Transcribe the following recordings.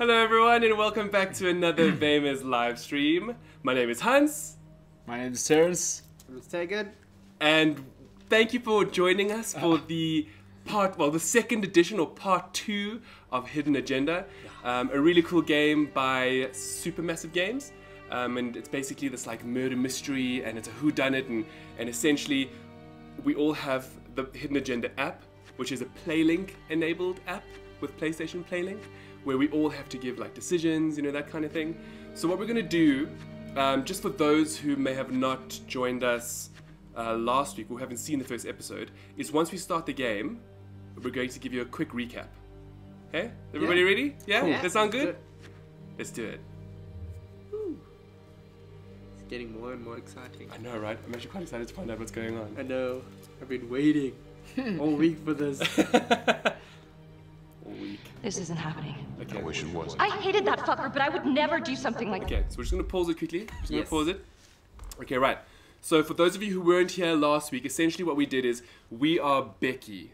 Hello everyone and welcome back to another Vamers live stream. My name is Hans. My name is Terrence. It's taken. And thank you for joining us for the second edition or part 2 of Hidden Agenda. A really cool game by Supermassive Games. And it's basically this like murder mystery and it's a whodunit and essentially we all have the Hidden Agenda app, which is a PlayLink enabled app with PlayStation PlayLink, where we all have to give like decisions, you know, that kind of thing. So what we're going to do, just for those who may have not joined us last week or haven't seen the first episode, is once we start the game, we're going to give you a quick recap. Okay? Everybody ready? Yeah? Cool. That sound good? Let's do it. Woo. It's getting more and more exciting. I know, right? I'm actually quite excited to find out what's going on. I know. I've been waiting all week for this. All week. This isn't happening. Okay. I wish it was. I hated that fucker, but I would never do something like that. Okay, so we're just going to pause it quickly. Just going to Yes. pause it. Okay, right. So for those of you who weren't here last week, essentially what we did is we are Becky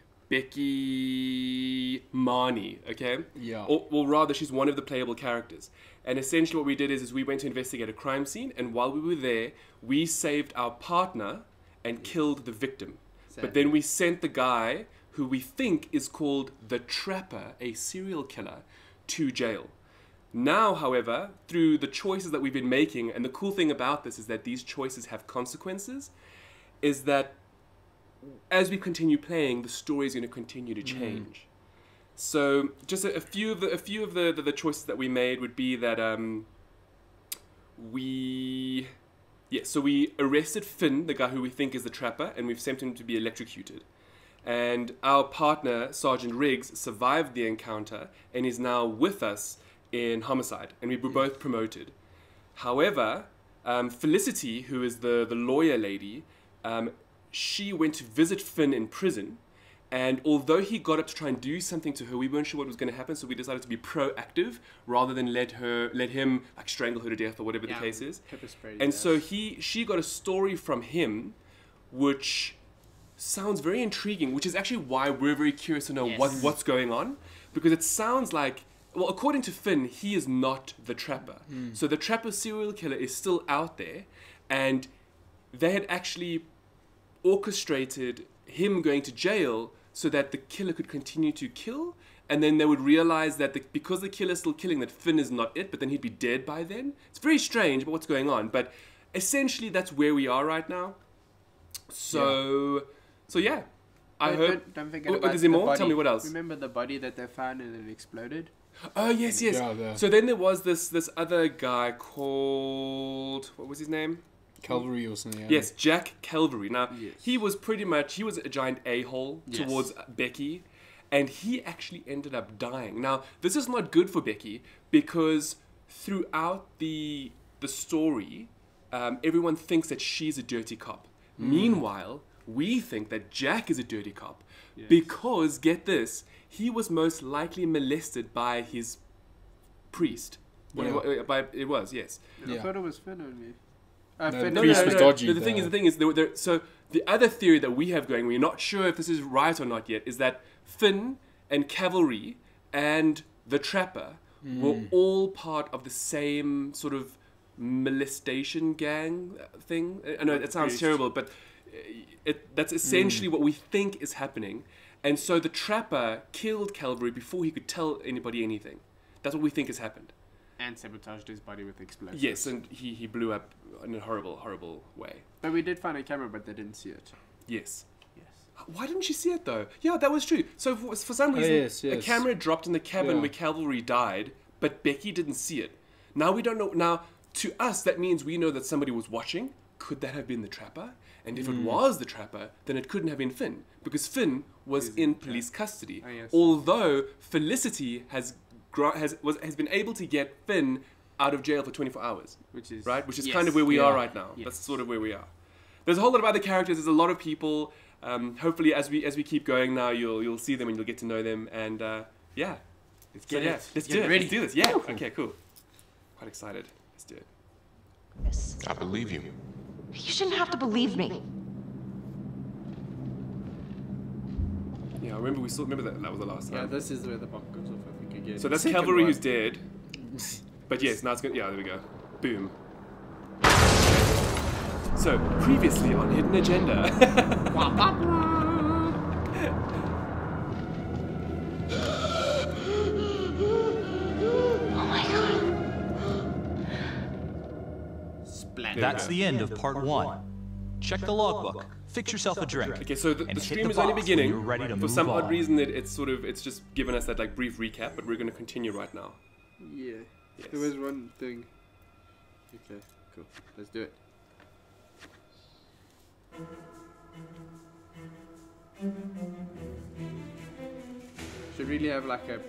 Marnie, okay? Yeah. Or, well, rather, she's one of the playable characters. And essentially what we did is we went to investigate a crime scene, and while we were there, we saved our partner and killed the victim. But then we sent the guy who we think is called the Trapper, a serial killer, to jail. Now, however, through the choices that we've been making, and the cool thing about this is that these choices have consequences, is that as we continue playing, the story is going to continue to change. So, just a few of the choices that we made would be that we arrested Finn, the guy who we think is the Trapper, and we've sent him to be electrocuted. And our partner, Sergeant Riggs, survived the encounter and is now with us in homicide, and we were both promoted. However, Felicity, who is the lawyer lady, she went to visit Finn in prison, and although he got up to try and do something to her, we weren't sure what was going to happen, so we decided to be proactive rather than let him like strangle her to death or whatever the case is. And so she got a story from him, which sounds very intriguing, which is actually why we're very curious to know what's going on, because it sounds like, well, according to Finn, he is not the Trapper. So the Trapper serial killer is still out there, and they had actually orchestrated him going to jail so that the killer could continue to kill, and then they would realize that because the killer's still killing, that Finn is not it, but then he'd be dead by then. It's very strange about what's going on, but essentially that's where we are right now. So yeah. I hope. Don't forget about is there more? the body. Tell me what else. Remember the body that they found and it exploded? Oh, yes. Yeah. So then there was this other guy called, what was his name? Calvary or something. Yes, Jack Calvary. Now, Yes. he was a giant a-hole towards Becky, and he actually ended up dying. Now, this is not good for Becky, because throughout the story, everyone thinks that she's a dirty cop. Meanwhile, we think that Jack is a dirty cop, because, get this, he was most likely molested by his priest. It was, yes. I thought it was Finn only. No, Finn priest was dodgy. The thing is, so the other theory that we have going, we're not sure if this is right or not yet, is that Finn and Cavalry and the Trapper were all part of the same sort of molestation gang thing. I know it sounds terrible, but that's essentially what we think is happening. And so the Trapper killed Calvary before he could tell anybody anything. That's what we think has happened. and sabotaged his body with explosives. Yes, and he blew up in a horrible, horrible way. But we did find a camera, but they didn't see it. Yes. Yes. Why didn't she see it, though? Yeah, that was true. So for some reason, yes. a camera dropped in the cabin where Cavalry died, but Becky didn't see it. Now we don't know. Now, to us, that means we know that somebody was watching. Could that have been the Trapper? And if it was the Trapper, then it couldn't have been Finn, because Finn was in police custody. Oh, yes. Although Felicity has been able to get Finn out of jail for 24 hours. Which is kind of where we are right now. Yes. That's sort of where we are. There's a whole lot of other characters. There's a lot of people. Hopefully, as we keep going now, you'll see them and you'll get to know them. And yeah, let's get it. Let's Get do it. ready. Let's do this. Yeah. Okay. Cool. Quite excited. Let's do it. Yes. I believe you. You shouldn't have to believe me. Yeah. I remember that was the last time. Yeah, this is where the bomb goes off. I think again. So that's Second Cavalry one. who's dead. But yes, now it's good. Yeah, there we go. Boom. So, previously on Hidden Agenda. Oh my god. Splatter. That's the end of part 1. Check the logbook. Fix yourself a drink. Okay, so the and hit stream the is only box when beginning. you're ready to For move some odd on. reason, it's just given us that like brief recap, but we're going to continue right now. Yeah. Yes. There was one thing. Okay, cool. Let's do it. Should really have like a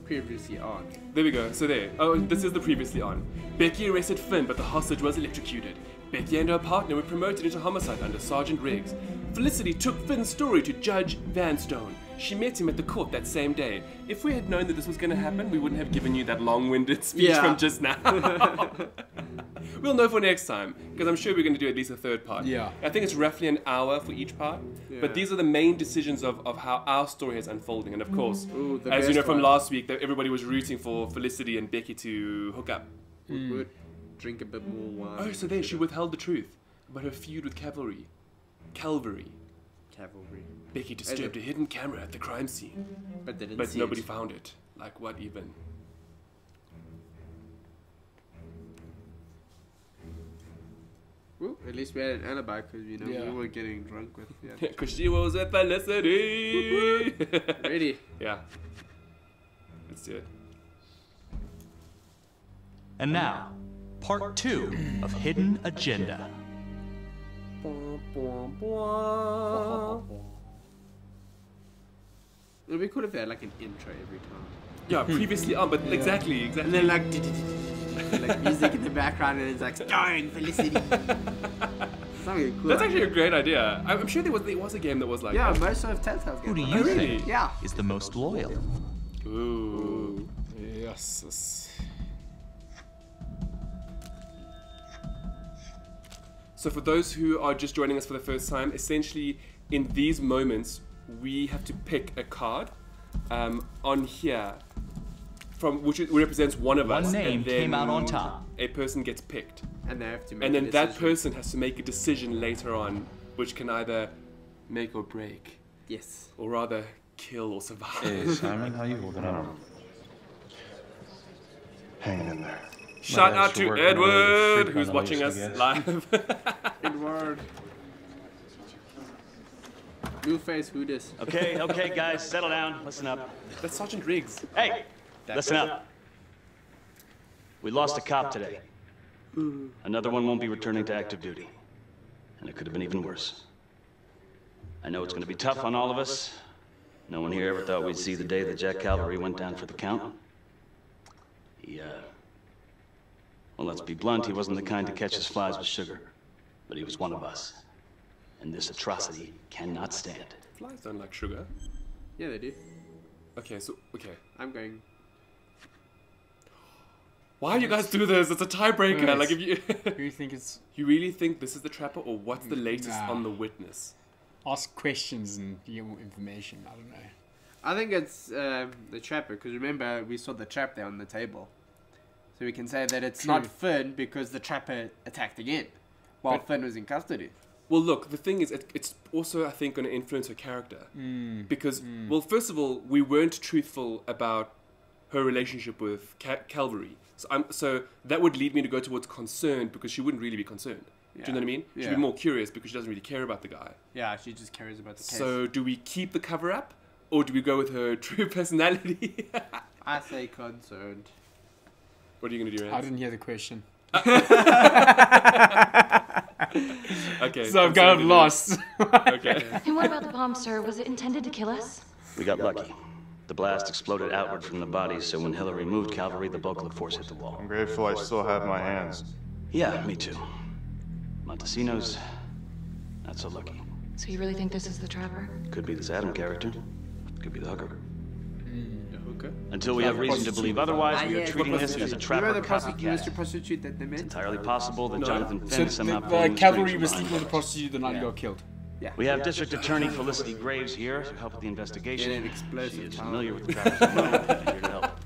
previously on. There we go. So there. Oh, this is the previously on. Becky arrested Finn, but the hostage was electrocuted. Becky and her partner were promoted into homicide under Sergeant Riggs. Felicity took Finn's story to Judge Vanstone. She met him at the court that same day. If we had known that this was going to happen, we wouldn't have given you that long-winded speech Yeah. from just now. We'll know for next time, because I'm sure we're going to do at least a third part. Yeah. I think it's roughly an hour for each part, Yeah. but these are the main decisions of how our story is unfolding. And of course, Ooh, the as you know best from one. last week, that everybody was rooting for Felicity and Becky to hook up. Would drink a bit more wine. Oh, so there, she withheld the truth about her feud with Calvary. Cavalry. Becky disturbed a hidden camera at the crime scene, But they didn't but see nobody it. found it. Like, what even? Well, at least we had an alibi because you know Yeah. we were getting drunk with. Yeah. Because she was with Felicity! Ready? Yeah. Let's do it. And now, part 2 of Hidden Agenda. It would be cool if they had like an intro every time. Yeah, previously on, but exactly. And then like, like music in the background and it's like starring Felicity. Something cool. That's like actually a that. great idea. I'm sure there was a game that was like Yeah, that. most of Telltale's Who do games. you Oh, really? think Yeah. is the most loyal? Ooh. Yes. So for those who are just joining us for the first time, essentially in these moments, we have to pick a card on here, from which represents one of us. One name and then came out on top. A person gets picked, And they have to make and a then that decision. person has to make a decision later on, which can either make or break, Yes. or rather kill or survive. Hey, Simon, how you holding up? Hanging in there. Shout Might out actually to work on a way to Edward, freak who's on watching the us leash, I live. Edward. New face, who this? Okay, okay, guys, settle down. Listen up. That's Sergeant Riggs. Hey, listen up. We lost a cop today. Another one won't be returning to active duty. And it could have been even worse. I know it's going to be tough on all of us. No one here ever thought we'd see the day that Jack Calvary went down for the count. Well, let's be blunt, he wasn't the kind to catch his flies with sugar. But he was one of us. And this atrocity cannot stand. Flies don't like sugar. Yeah, they do. Okay, I'm going. why you guys do this? It's a tiebreaker. Right. Like if you Who do you think it's... you really think this is the trapper, or what's the latest Nah. on the witness? Ask questions and get more information. I don't know. I think it's the trapper because remember we saw the trap there on the table, so we can say that it's True. not Finn because the trapper attacked again while But- Finn was in custody. Well, look, the thing is, it's also, I think, going to influence her character. Because, well, first of all, we weren't truthful about her relationship with Calvary. So that would lead me to go towards concerned, because she wouldn't really be concerned. Do you know what I mean? She'd Yeah. be more curious because she doesn't really care about the guy. Yeah, she just cares about the case. So do we keep the cover up, or do we go with her true personality? I say concerned. What are you going to do, I Rand? didn't hear the question. Okay. So I'm kind of lost. Okay. And what about the bomb, sir? Was it intended to kill us? We got lucky. The blast exploded outward from the bodies, so when Hillary moved Calvary, the bulk of the force hit the wall. I'm grateful I still have my hands. Yeah, me too. Montesino's not so lucky. So you really think this is the trapper? Could be this Adam character. Could be the hooker. The hooker? Until we have reason to believe otherwise, we are treating this as a trapper Remember the Mr. copycat. Prostitute that they met? Entirely possible that Jonathan So Finn the, somehow pulled the cavalry strings was behind sleeping with the this. prostitute the night he got killed. Yeah. We have District Attorney Felicity Graves here to help with the In investigation. an explosive She is tower. familiar with the trapper's MO and here to help.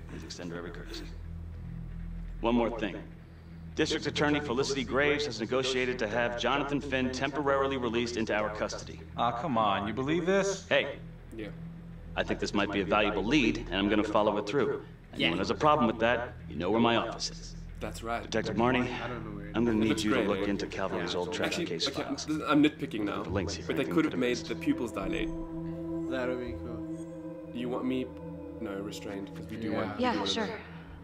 Please extend her every courtesy. One more thing. District Attorney Felicity Graves has negotiated to have Jonathan Finn temporarily released into our custody. Ah, come on. You believe this? Hey, Yeah. I think this might be a valuable lead, and I'm gonna follow it through. Anyone has a problem with that, you know where my office is. That's right. Detective Marnie, I don't know where it I'm gonna need looks you to great, look eh? into Calvary's old traffic Actually, case okay, files. I'm nitpicking now, The links here, but they anything could we have could made have the pupils dilate. That would be cool. You want me? No, restrained, because we do Yeah. want. we do Yeah, want sure. to-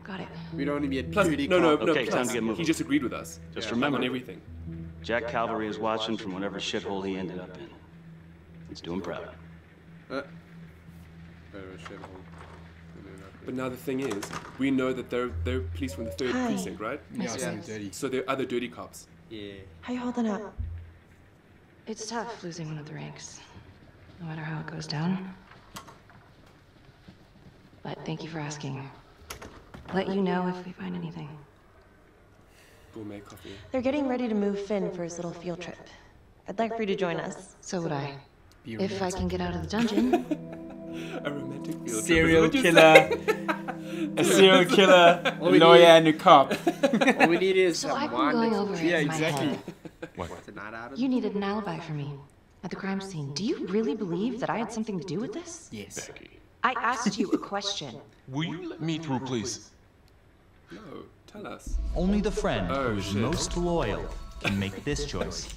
Got it. We don't want to be a Plus, duty no, cop. Okay, time plus, to get moving. he just agreed with us. Just Like remember, on everything. Jack Calvary is watching from whatever shithole he ended up in. Let's do him proud. But now the thing is, we know that they're police from the 3rd Hi. precinct, right? Yeah, Yes, something yes. dirty. So they're other dirty cops. Yeah. How you holding up? It's tough losing one of the ranks, no matter how it goes down. But thank you for asking. Let you know if we find anything. Gourmet coffee. They're getting ready to move Finn for his little field trip. I'd like for you to join us. So would I. Be If I can get out of the dungeon. A romantic field trip, serial is what you killer, a serial killer, a lawyer, and a cop. All we need is So some I've been wine. going over it Yeah, in my exactly. head. It's a night out of You needed an alibi for me at the crime scene. Do you really believe that I had something to do with this? Yes. I asked you a question. Will you let me through, please? No, tell us. Only the friend Oh, who is shit. most loyal can make this choice.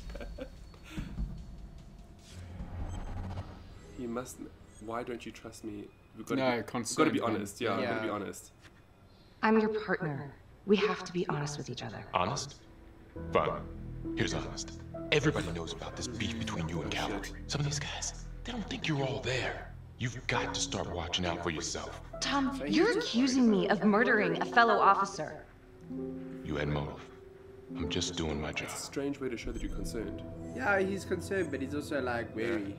He must. Why don't you trust me? We've got No, to be concerned one. honest. Yeah, I've got to be Yeah. honest. I'm your partner. We have to be honest with each other. Honest? Fine. Here's honest. Everybody knows about this beef between you and Calvary. Some of these guys, they don't think you're all there. You've got to start watching out for yourself. Tom, you're accusing me of murdering a fellow officer. You had motive. I'm just doing my job. It's a strange way to show that you're concerned. Yeah, he's concerned, but he's also like wary.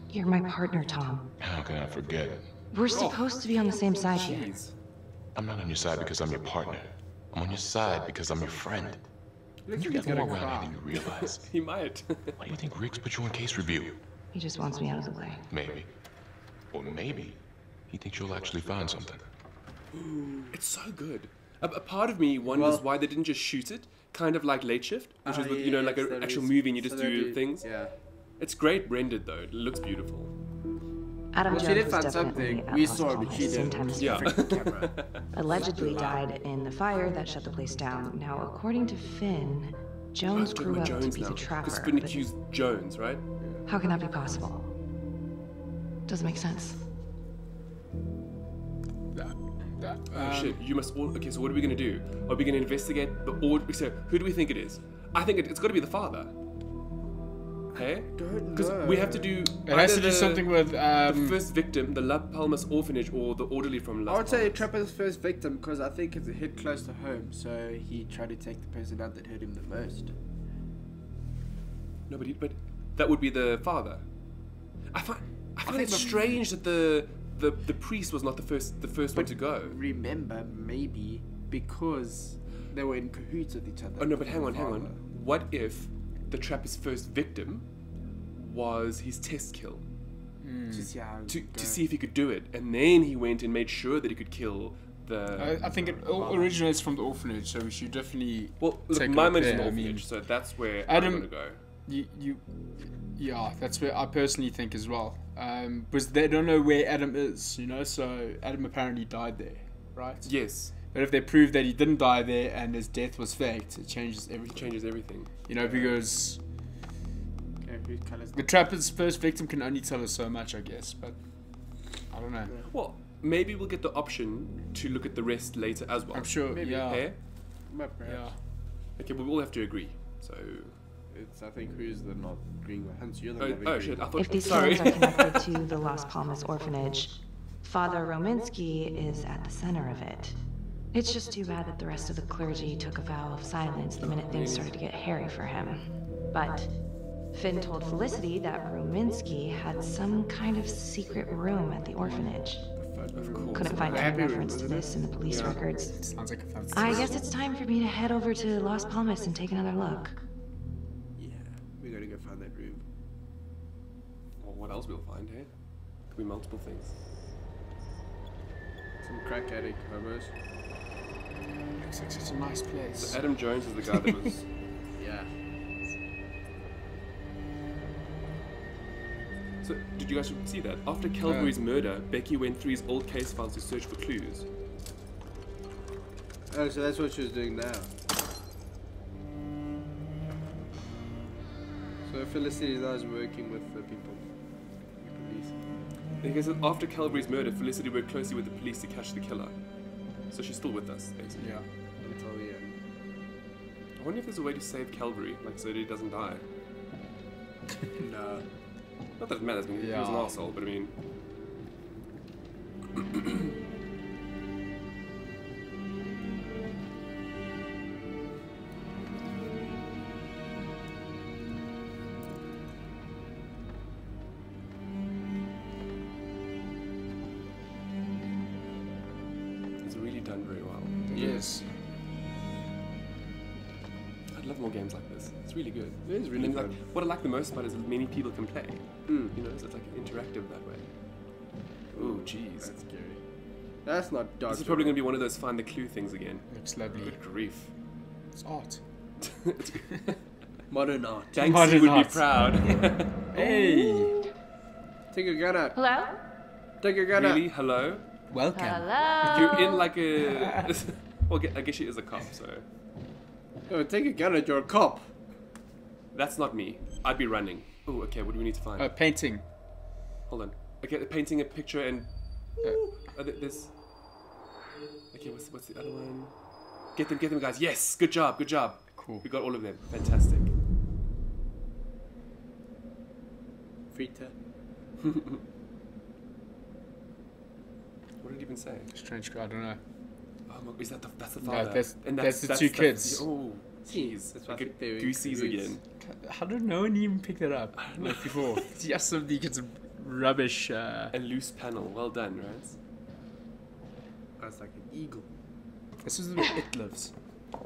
You're my partner, Tom. How can I forget? We're supposed to be on the same side here. Jeez. I'm not on your side because I'm your partner. I'm on your side because I'm your friend. Looks You like he's got got more a around car. here than you realize. He might. Why do you think Riggs put you on case review? He just wants me out of the way. Maybe. Or maybe he thinks you'll actually find something. It's so good. A part of me wonders Well- why they didn't just shoot it, kind of like Late Shift, which is with, you know, like yes, an that actual is- movie and you so just that'd do be- things. Yeah. It's great rendered though. It looks beautiful. Adam Well, she Jones did was find definitely something. at We Las saw it, Palmas but at she the same didn't. time as Yeah. me. Camera. Allegedly died in the fire that shut the place down. Now, according to Finn, Jones Talking grew about up to Jones be now. the Because trapper. Finn but accused Jones, right? how can that be possible? Doesn't make sense. Oh shit, you must all. Okay, so what are we gonna do? Are we gonna investigate the order? So, who do we think it is? I think it's gotta be the father. Hey? Because we have to do. It has to either do something with the first victim, the La Palmas orphanage, or the orderly from Las I would say Palmas. Trapper's first victim because I think it's a hit close to home, so he tried to take the person out that hurt him the most. No, but that would be the father. I find it strange that the priest was not the first one to go. Remember, maybe because they were in cahoots with each other. Oh no, but hang on. What if the trapper's first victim was his test kill? To see how it To would go. see if he could do it, and then he went and made sure that he could kill the. I think it all originates from the orphanage, so we should definitely. Well, look, take a my look money's in there. the I mean, orphanage, so that's where Adam- I'm gonna go. Yeah, that's where I personally think as well. Because they don't know where Adam is, you know. So Adam apparently died there, right? Yes, But if they prove that he didn't die there and his death was faked, it changes everything. changes everything. You know, because Okay, who colours the trapper's first victim can only tell us so much, I guess. But I don't know. Well, maybe we'll get the option to look at the rest later as well. I'm sure. Maybe. Yeah. Okay. But perhaps. Yeah. Okay, but we'll have to agree. So. It's, I think, who's the not agreeing with Hans? You're the not Oh agreeing shit! I with. thought. If these Sorry. killings are connected to the Las Palmas orphanage, Father Rominsky is at the center of it. It's just too bad that the rest of the clergy took a vow of silence the minute things started to get hairy for him. But Finn told Felicity that Rominsky had some kind of secret room at the orphanage. Of course. Couldn't find any Happy room, reference to wasn't it? this in the police records. Sounds like a fancy. I guess it's time for me to head over to Las Palmas and take another look. Yeah, we gotta go find that room. Well, what else we'll find, hey? Could be multiple things. Some crack addict homos. Looks like such a nice place. So Adam Jones is the guy that was. Yeah. So did you guys see that? After Calvary's murder, Becky went through his old case files to search for clues. Oh, so that's what she was doing now. So Felicity now is working with the people. The police. Because after Calvary's murder, Felicity worked closely with the police to catch the killer. So she's still with us, basically. Yeah. Until the end. I wonder if there's a way to save Calvary, like so that he doesn't die. No. Not that it matters, I mean, he was an arsehole, but I mean... It's really done very well. Yes. I'd love more games like this. It's really good. It is really And, fun. like, what I like the most about it is that many people can play. Mm. You know, so it's like interactive that way. Oh, jeez. That's scary. That's not dark. This is probably going to be one of those find the clue things again. Looks lovely. Good grief. It's art. Modern art. Banksy Modern would art. be proud. Hey! Take your gun out. Hello? Take your gun out. Really? Hello? Welcome. Hello? You're in like a... well, I guess she is a cop, so... Oh, take your gun out. You're a cop. That's not me. I'd be running. Oh, okay, what do we need to find? Painting. Hold on. Okay, painting a picture and... there's... Okay, what's the other one? Get them, guys. Yes! Good job, good job. Cool. We got all of them. Fantastic. Frita. What did he even say? Strange guy, I don't know. Oh, is that's the No, father? that's- and that's the two kids. Oh, jeez. That's Like what I think they were Goosies cahoots. again. How did no one even pick that up like before? It's just somebody gets rubbish. A loose panel. Well done, right? That's like an eagle. This is where it lives.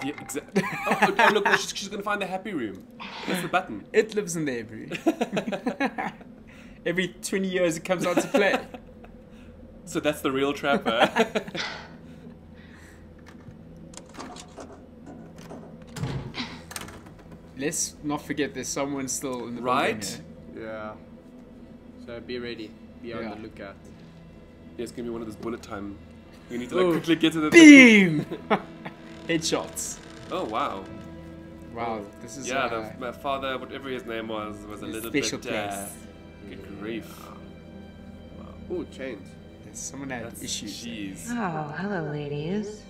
Yeah, exactly. Oh, okay, look, she's gonna find the happy room. That's the button. It lives in there, bro. Every 20 years it comes out to play. So that's the real trapper. Let's not forget there's someone still in the Right? building here. Yeah. So be ready. Be on Yeah. the lookout. Yeah, it's gonna be one of those bullet time. You need to like Oh. quickly get to the Beam! Headshots. Oh wow. Wow, this is Yeah, my father, whatever his name was a little special bit. place. Good grief. Oh, chains. Someone had That's issues. jeez. Oh, hello, ladies.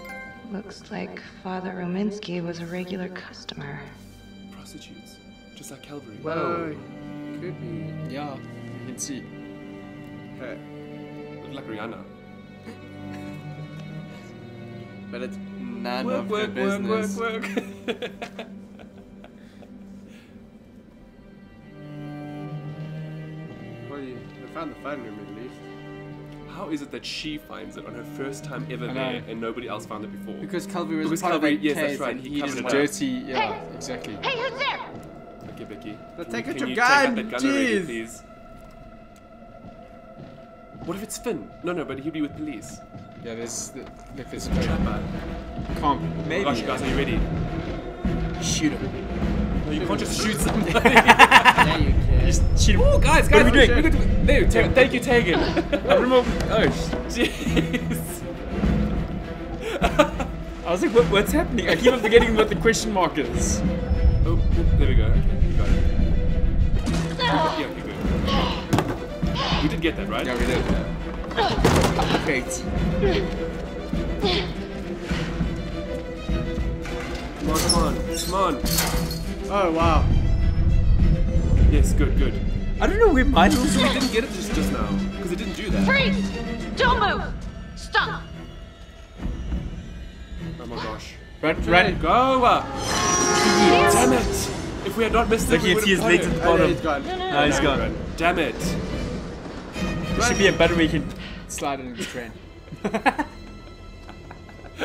Looks like Father Rominsky was a regular customer. Prostitutes, just like Calvary. Whoa. Could be. Yeah, you can see. Okay. Look like Rihanna. But it's none Work, of work, the work, business. work, work. Well, they found the phone room at least. How is it that she finds it on her first time ever I there know. and nobody else found it before? Because Calvary was Because part Calvary- of that yes, that's case right, and he he covered didn't it up. Dirty, yeah, exactly. Hey, who's there? Okay, Becky. But can- take out can your you gun, take out that gun already, jeez. please? What if it's Finn? No, but he'd be with police. Yeah, there's It's a trapper. can't maybe. Oh gosh, guys, are you ready? Shoot him. No, you can't just shoot somebody. Yeah, you can. Just shoot him. Oh, guys, What are we we're doing? good. No, thank you, Tegan. I remember. Oh, Jeez. I was like, what's happening? I keep on forgetting what the question mark is. Oh, there we go. Okay, we got it. Yeah, okay, good. We did get that, right? Yeah, we did. Great. Come on. Oh, wow. Yes, good. I don't know where mine was. We didn't get it just now, because it didn't do that. Freeze! Don't move! Stop! Oh my gosh. Run. Go! Damn it! If we had not missed it, Look, we you would see his have legs got at it. the Oh, bottom. he's gone. No, he's gone. Damn it. There should be a button where you can slide into the train.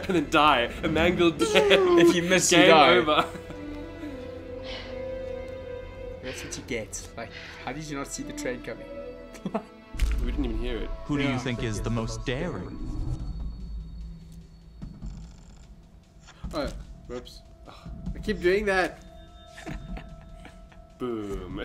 And then die. A mangled death. If you miss, you Game die. over. That's what you get. Like, how did you not see the train coming? We didn't even hear it. Who do you think is the most daring? Keep doing that. Boom.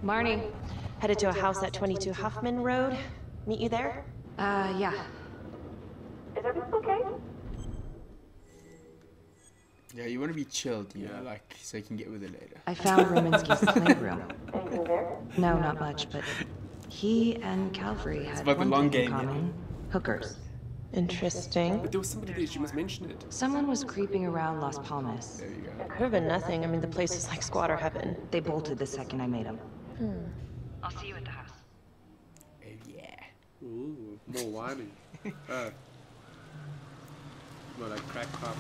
Marnie, headed to a house at 22 Huffman Road. Meet you there? Yeah. Is everything okay? Yeah, you want to be chilled, you know, like, so you can get with it later. I found Rominsky's playroom. Anything there? No, not much, but he and Calvary had about the one long thing in game, common. Hookers. Interesting. But there was somebody there, she must mention it. Someone was creeping around Las Palmas. There you go. It could have been nothing. I mean, the place is like squatter heaven. They bolted the second I made them. I'll see you at the house. Oh, yeah. Ooh, more whining. More like crack pop.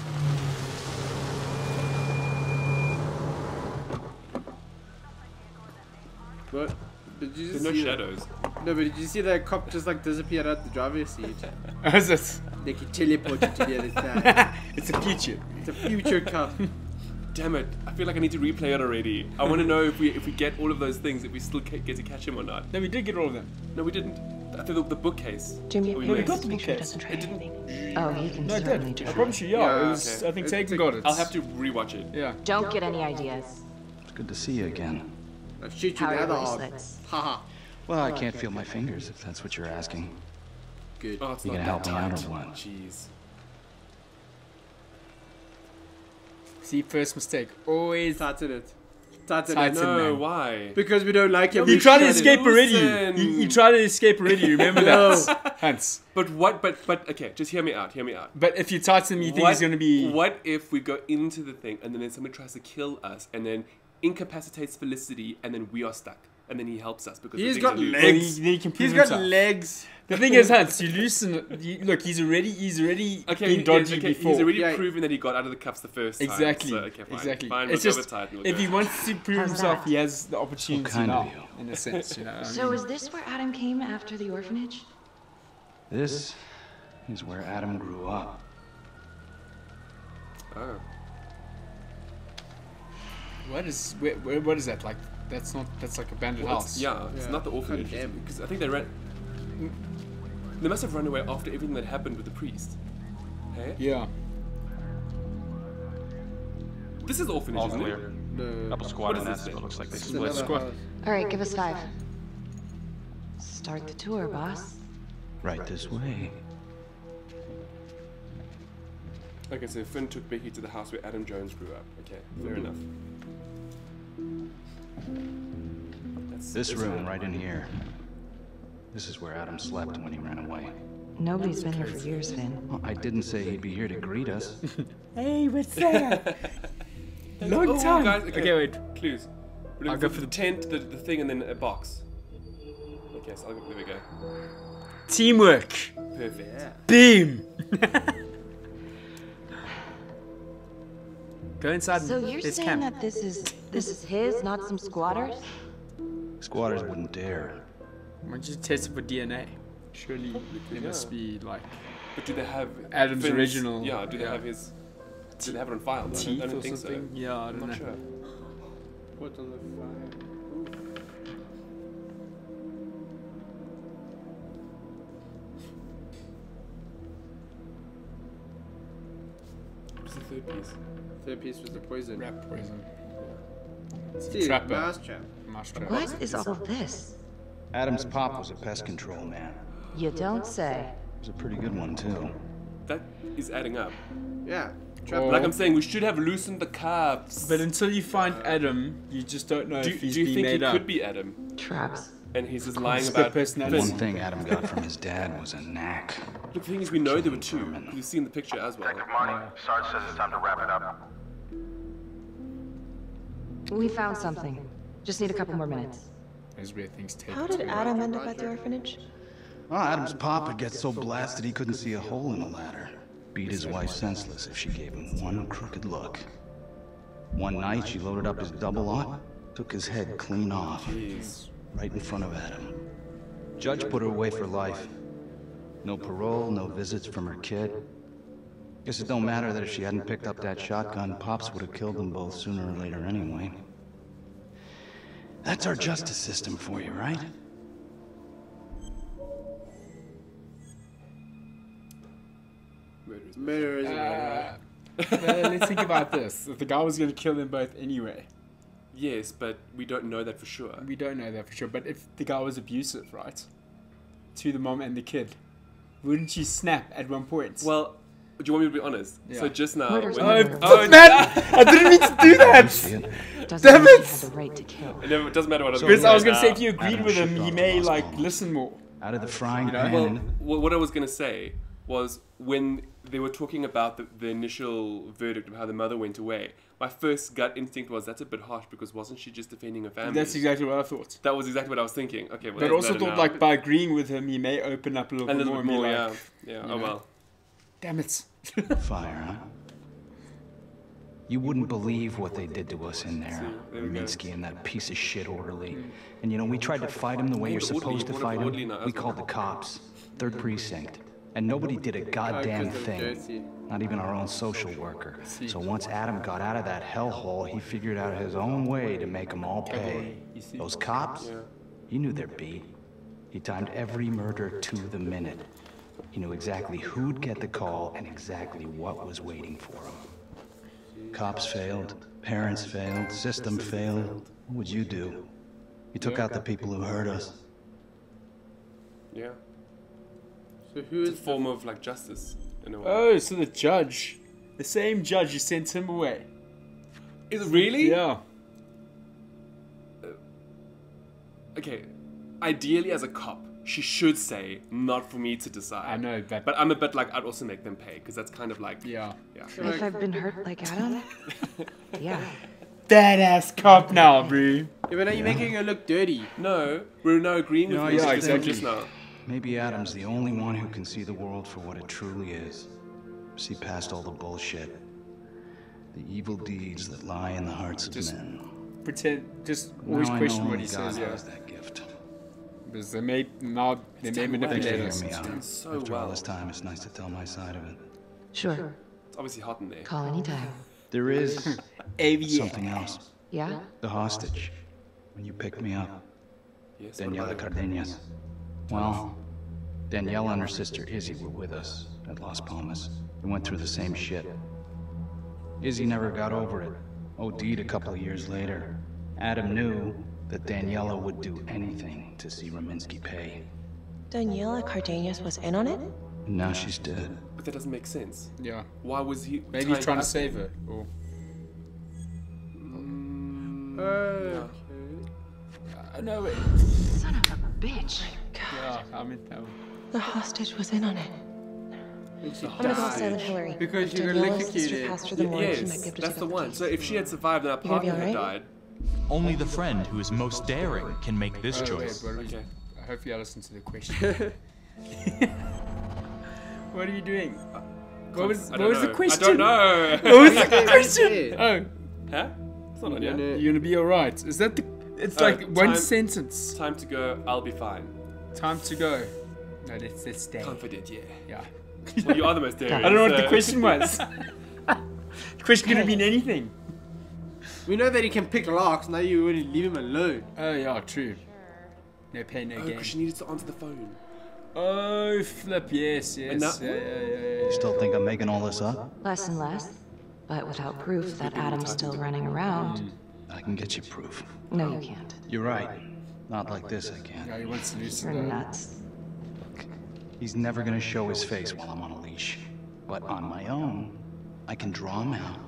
What? Did you just There's no see shadows. No, but did you see that cop just like disappeared out the driver's seat? Is it? Like he teleported to the other side. It's a future. It's a future cop. Damn it! I feel like I need to replay it already. I want to know if we get all of those things, if we still get to catch him or not. No, we did get all of them. No, we didn't. I think the bookcase. Jimmy, Oh, we No, we missed. got the make sure it bookcase. doesn't try It didn't. anything. Oh, he can No, it certainly did. try. I promise you, yeah. Yeah, It was, okay. I think It's Taken a- got it. I'll have to rewatch it. Yeah. Don't get any ideas. It's good to see you again. I'll shoot you How the are other your arm. bracelets? Haha. Well, I can't feel my fingers if that's what you're asking. Good. Oh, it's You not gonna that help me out tight. or what? Jeez. See, first mistake. Always Tighten it. Tighten Tighten it. it. No, man. why? Because we don't like him. You we tried to shut it. escape already. Listen. You tried to escape already. Remember that, Hans. But what? But okay, just hear me out. Hear me out. But if you tighten him, you think he's going to be. What if we go into the thing and then somebody tries to kill us and then incapacitates Felicity and then we are stuck and then he helps us because He's the got things are loose. legs. Then he can prove He's got himself. legs. The thing is, Hans, you loosen. Look, he's already Okay, been dodgy before. He's already Yeah. proven that he got out of the cuffs the first time. Exactly. So, okay, fine. Exactly. Fine, It's we'll just go with Titan, if he wants to prove How's himself, that? he has the opportunity kind of now, you. in a sense. You know. I So mean, is this where Adam came after the orphanage? This is where Adam grew up. Oh. what is that like? That's like abandoned Well, house. it's not the orphanage. Condemned. Because I think they ran. They must have run away after everything that happened with the priest. Hey? Yeah. This is the orphanage, All isn't clear. it? No. Double squad What in is that, this so it thing? looks like they It's split. another Squad. house. Alright, give us 5. Start the tour, boss. Right this way. Okay, so Finn took Becky to the house where Adam Jones grew up. Okay, fair enough. This room right in here. This is where Adam slept when he ran away. Nobody's been here for years, Finn. Well, I didn't say he'd be here to greet us. Hey, what's that? Long Oh, time. guys, Okay, wait. Clues. We're I'll looking go for for the tent, the thing, and then a box. Okay, so there we go. Teamwork. Perfect. Beam. Go inside. So and you're let's saying camp. that this is his, not some squatters? Squatters wouldn't dare. Why don't you test it for DNA? Surely there must be like But do they have Adam's Finn's- original- Yeah, do they yeah. have his? Do they have it on file? I teeth don't or think something. so. Yeah, I I'm don't know. not sure. Put on the fire. What's the third piece? Third piece was the poison. Rat poison. See, Trapper. mouse trap. Mouse trap. What is all of this? Adam's pop was a pest control man. You don't say. He was a pretty good one, too. That is adding up. Yeah. Trap. Oh. Like I'm saying, we should have loosened the cuffs. But until you find Adam, you just don't know do, if he's do you being think made he up. could be Adam? Traps. And he's just lying Split about personality. One thing Adam got from his dad was a knack. Look, the thing is, we know there were two. Because we've seen the picture as well. Marty, Sarge says it's time to wrap it up. We found something. Just need a couple more minutes. There's where things take. How did Adam end up at the orphanage? Well, Adam's pop would get so blasted he couldn't see a hole in the ladder. Beat his wife senseless if she gave him one crooked look. One night, she loaded up his double-aught, took his head clean off. Jeez. Right in front of Adam. Judge put her away for life. No parole, no visits from her kid. Guess it don't matter that if she hadn't picked up that shotgun, Pops would have killed them both sooner or later anyway. That's our justice system for you, right? Murder Murder is a murder. Let's think about this. If the guy was going to kill them both anyway. Yes, but we don't know that for sure. We don't know that for sure. But if the guy was abusive, right? To the mom and the kid, wouldn't she snap at one point? Well, do you want me to be honest? Yeah. So just now... Murder's when- murder. I didn't mean to do that! Doesn't Damn mean it! she had the right to kill. It doesn't matter what I was Because I was going to say, now. if you agreed Adam with him, shipped he off may, to Las like, Palmas. listen more. Out of the frying know? pan. Well, and- what I was going to say was when they were talking about the initial verdict of how the mother went away, my first gut instinct was that's a bit harsh because wasn't she just defending her family? That's exactly what I thought. That was exactly what I was thinking. Okay, well, But that's also better thought, now. like, by agreeing with him, he may open up a little a bit little more bit and be more, like, yeah. you Oh know. well. damn it. Fire, huh? You wouldn't believe what they did to us in there. there we go. Minsky and that piece of shit orderly. And you know, we tried to fight him the way you're supposed to fight him. We called the cops. 3rd precinct. And nobody did a goddamn thing. Not even our own social worker. So once Adam got out of that hellhole, he figured out his own way to make them all pay. Those cops, he knew their beat. He timed every murder to the minute. He knew exactly who'd get the call and exactly what was waiting for him. Cops failed, parents failed, system failed. What would you do? You took out the people who hurt us. Yeah. So who It's a is form of like justice in a way. Oh, so the judge. The same judge who sent him away. Is it really? Yeah. Okay. Ideally, as a cop, she should say, "Not for me to decide." I know, but I'm a bit like I'd also make them pay because that's kind of like yeah. If I've been hurt like Adam, yeah. That ass cop now, bro. Yeah, but are you making her look dirty? No, we're now agreeing with No, you. yeah, She just said exactly. just now. Maybe Adam's the only one who can see the world for what it truly is. See past all the bullshit. The evil deeds that lie in the hearts of men. Pretend, just always Now I question know what he God says, yeah. has that gift. Because they may manipulate Thanks for us. hearing me out. So After all well. this time, it's nice to tell my side of it. Sure. It's obviously hot in there. Call anytime. There is something else. Yeah? The hostage. When you picked me up. Yes. what Daniela about it? Cardenas. Well, Daniela and her sister Izzy were with us at Las Palmas. We went through the same shit. Izzy never got over it. OD'd a couple of years later. Adam knew that Daniela would do anything to see Rominsky pay. Daniela Cardenas was in on it? And now she's dead. But that doesn't make sense. Yeah. Why was he? Maybe he's tying trying to up- save her. Or Yeah. no, wait. Son of a bitch. Yeah, I mean, no. The hostage was in on it. And she I'm gonna call died. Silent Hillary. Because If you got Daniela's electrocuted. sister passed through the morgue, she might be Yes, able to that's take the up one. case. So if she had survived and our You gonna be partner had alright? died, Only the friend who is most daring can make this Oh, choice. wait, what are okay. I hope you listened to the question. What are you doing? What was I the don't question? know. I don't know. What was the question? Oh, Huh? It's not on No, yet. no. you're gonna be alright. Is that the? It's like one time- sentence. Time to go. I'll be fine. Time to go. No, let's stay. Confident, yeah. Yeah. Well, you are the most daring. I don't know what the so- question was. The question could have been anything. We know that he can pick locks, now you wouldn't leave him alone. Oh yeah, true. No pain, no Oh, gain. because she needed to answer the phone. Oh, flip, yes, yes. And now- You still think I'm making all this up? Less and less. But without proof that Adam's still running around, I can get you proof. no, you can't. You're right. Not like this, I can't. Yeah, he wants to loosen You're the... nuts. He's never gonna show his face while I'm on a leash. But on my own, I can draw him out.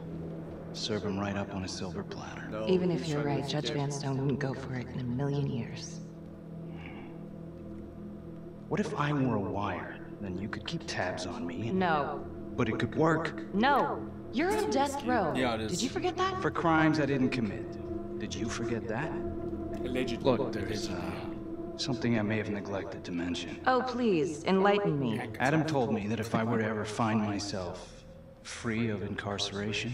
Serve him right up on a silver platter. Even if you're right, Judge Vanstone wouldn't go for it in a million years. What if I were a wire? Then you could keep tabs on me. No. But it could work. No! You're on death row. Yeah, it is. Did you forget that? For crimes I didn't commit. Did you forget that? Allegedly. Look, there's something I may have neglected to mention. Oh, please, enlighten me. Adam told me that if I were to ever find myself free of incarceration,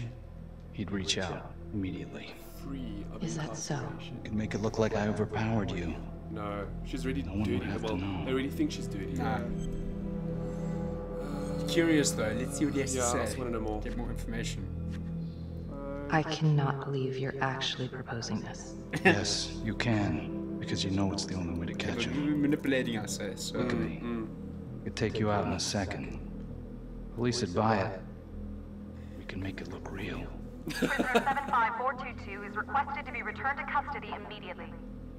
he'd reach out immediately. Free of Is that so? incarceration. Could make it look like I overpowered you. No, she's really No one dirty. would have to Well, know. they really think she's dirty. Nah. Curious though, let's see what he has Yeah, to I say. just want to know more. Get more information. I cannot believe you're actually proposing this. Yes, you can, because you know it's the only way to catch But him. you're manipulating us, eh? So Look at me. Could take you out in a second. Police would buy it. We can make it look real. Prisoner 75422 is requested to be returned to custody immediately.